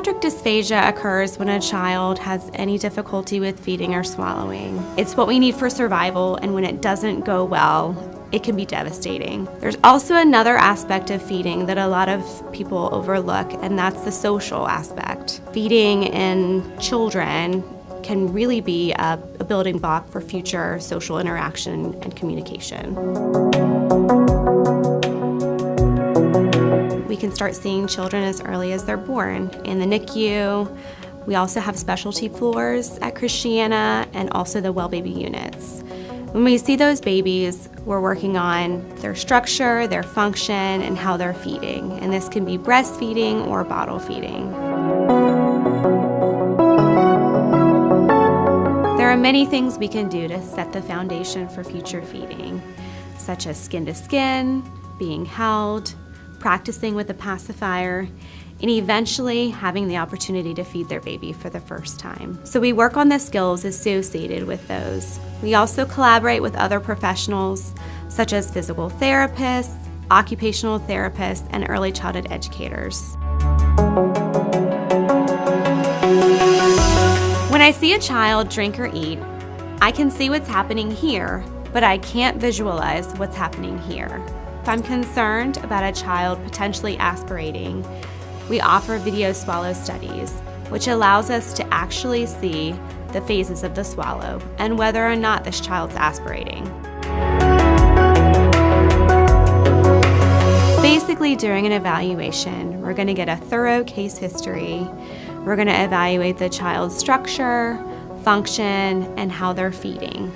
Gastric dysphagia occurs when a child has any difficulty with feeding or swallowing. It's what we need for survival, and when it doesn't go well, it can be devastating. There's also another aspect of feeding that a lot of people overlook, and that's the social aspect. Feeding in children can really be a building block for future social interaction and communication. We can start seeing children as early as they're born in the NICU. We also have specialty floors at Christiana and also the well baby units. When we see those babies, we're working on their structure, their function, and how they're feeding. And this can be breastfeeding or bottle feeding. There are many things we can do to set the foundation for future feeding, such as skin to skin, being held, practicing with a pacifier, and eventually having the opportunity to feed their baby for the first time. So we work on the skills associated with those. We also collaborate with other professionals, such as physical therapists, occupational therapists, and early childhood educators. When I see a child drink or eat, I can see what's happening here, but I can't visualize what's happening here. If I'm concerned about a child potentially aspirating, we offer video swallow studies, which allows us to actually see the phases of the swallow and whether or not this child's aspirating. Basically, during an evaluation, we're going to get a thorough case history. We're going to evaluate the child's structure, function, and how they're feeding,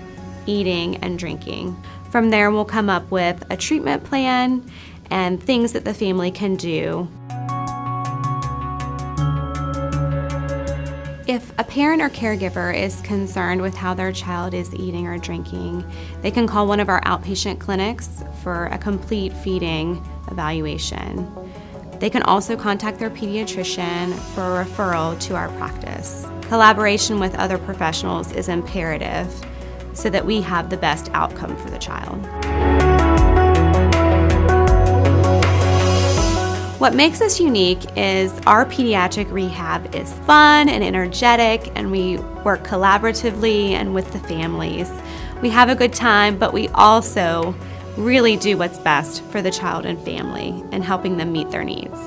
eating, and drinking. From there, we'll come up with a treatment plan and things that the family can do. If a parent or caregiver is concerned with how their child is eating or drinking, they can call one of our outpatient clinics for a complete feeding evaluation. They can also contact their pediatrician for a referral to our practice. Collaboration with other professionals is imperative so that we have the best outcome for the child. What makes us unique is our pediatric rehab is fun and energetic, and we work collaboratively and with the families. We have a good time, but we also really do what's best for the child and family and helping them meet their needs.